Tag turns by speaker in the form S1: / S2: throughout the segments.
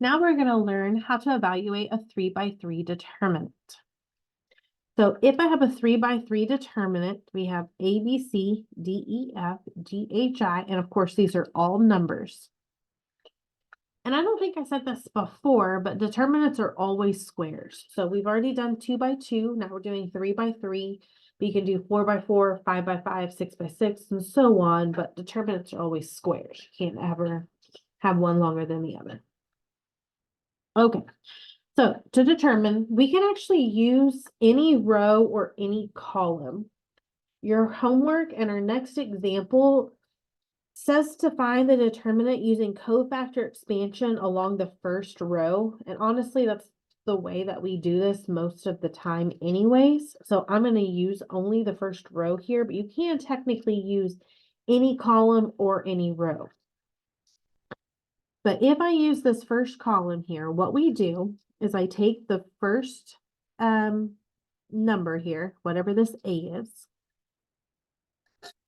S1: Now we're going to learn how to evaluate a 3x3 determinant. So if I have a 3x3 determinant, we have A, B, C, D, E, F, G, H, I, and of course these are all numbers. And I don't think I said this before, but determinants are always squares. So we've already done 2x2, now we're doing 3x3. We can do 4x4, 5x5, 6x6, and so on, but determinants are always squares. You can't ever have one longer than the other. Okay, so to determine, we can actually use any row or any column. Your homework and our next example says to find the determinant using cofactor expansion along the first row. And honestly, that's the way that we do this most of the time anyways. So I'm going to use only the first row here, but you can technically use any column or any row. But if I use this first column here, what we do is I take the first number here, whatever this A is,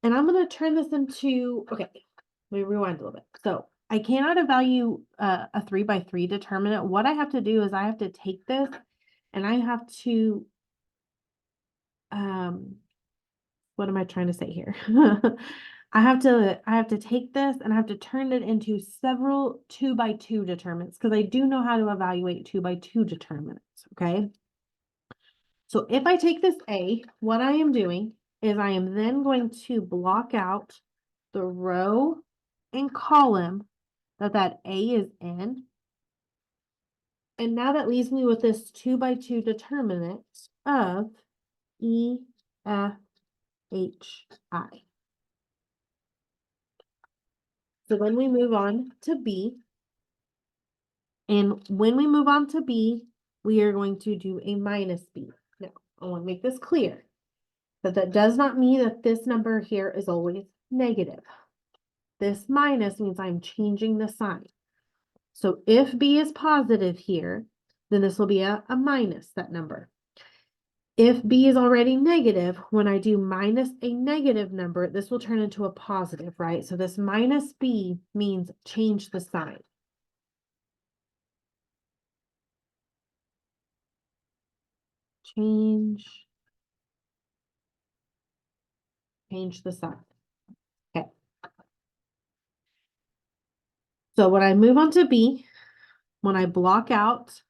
S1: and I'm going to turn this into, okay, let me rewind a little bit. So I cannot evaluate a 3x3 determinant. What I have to do is I have to take this and I have to, what am I trying to say here? I have to take this and I have to turn it into several 2x2 determinants because I do know how to evaluate 2x2 determinants. Okay. So if I take this A, what I am doing is I am then going to block out the row and column that A is in. And now that leaves me with this 2x2 determinant of E, F, H, I. So when we move on to B, and when we move on to B, we are going to do a minus B. Now, I want to make this clear that that does not mean that this number here is always negative. This minus means I'm changing the sign. So if B is positive here, then this will be a minus that number. If B is already negative, when I do minus a negative number, this will turn into a positive, right? So this minus B means change the sign. Change the sign. Okay. So when I move on to B, when I block out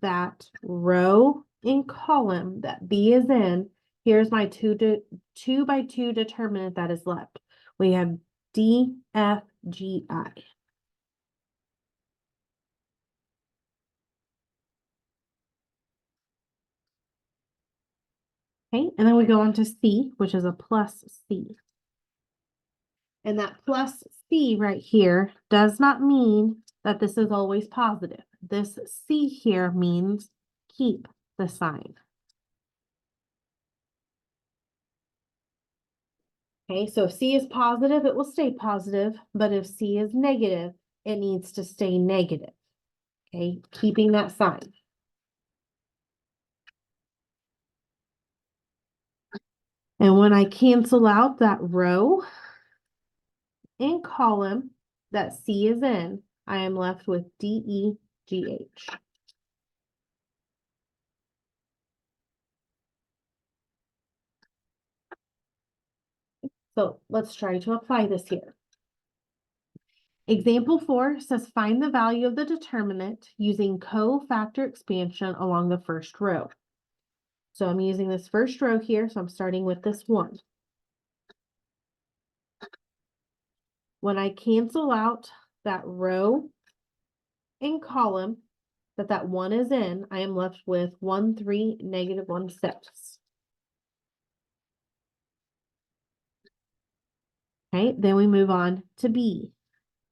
S1: that row and column that B is in, here's my 2x2 determinant that is left. We have D, F, G, I. Okay, and then we go on to C, which is a plus C. And that plus C right here does not mean that this is always positive. This C here means keep the sign. Okay, so if C is positive, it will stay positive, but if C is negative, it needs to stay negative. Okay, keeping that sign. And when I cancel out that row and column that C is in, I am left with D, E, G, H. So let's try to apply this here. Example 4 says find the value of the determinant using cofactor expansion along the first row. So I'm using this first row here, so I'm starting with this 1. When I cancel out that row and column that 1 is in, I am left with 1, 3, negative 1, 6. Okay, then we move on to B.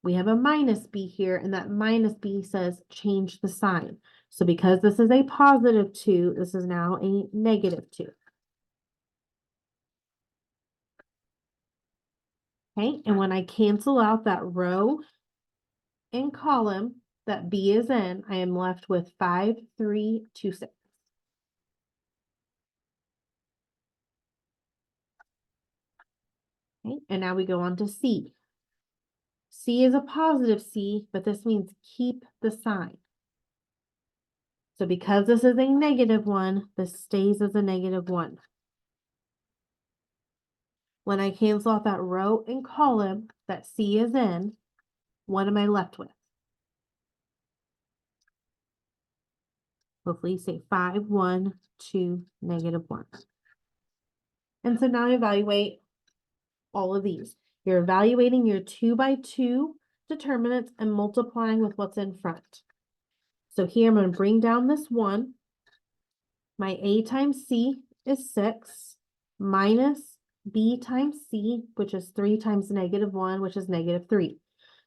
S1: We have a minus B here, and that minus B says change the sign. So because this is a positive 2, this is now a negative 2. Okay, and when I cancel out that row and column that B is in, I am left with 5, 3, 2, 6. Okay, and now we go on to C. C is a positive C, but this means keep the sign. So because this is a negative one, this stays as a negative one. When I cancel out that row and column that C is in, what am I left with? Hopefully you say 5, 1, 2, negative 1. And so now evaluate all of these. You're evaluating your 2 by 2 determinants and multiplying with what's in front. So here I'm going to bring down this 1. My A times C is 6 minus B times C, which is 3 times negative 1, which is negative 3.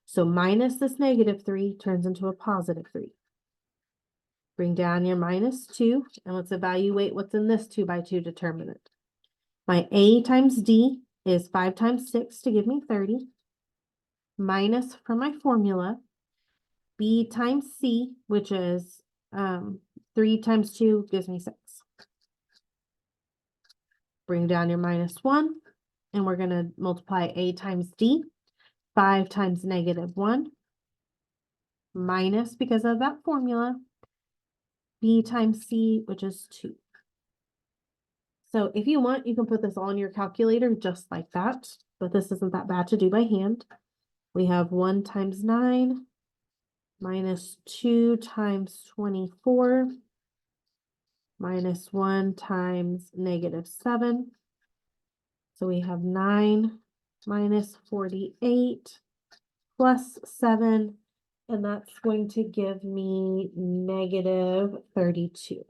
S1: So minus this negative 3 turns into a positive 3. Bring down your minus 2, and let's evaluate what's in this 2 by 2 determinant. My A times D is 5 times 6 to give me 30, minus from my formula, B times C, which is 3 times 2 gives me 6. Bring down your minus 1, and we're going to multiply A times D, 5 times negative 1, minus, because of that formula, B times C, which is 2. So if you want, you can put this all in your calculator just like that, but this isn't that bad to do by hand. We have 1 times 9 minus 2 times 24 minus 1 times negative 7. So we have 9 minus 48 plus 7, and that's going to give me negative 32.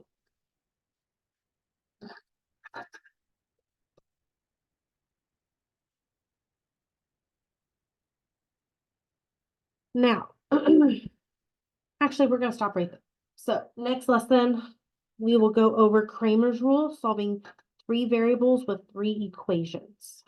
S1: Now, actually, we're going to stop right there. So next lesson, we will go over Kramer's rule, solving 3 variables with 3 equations.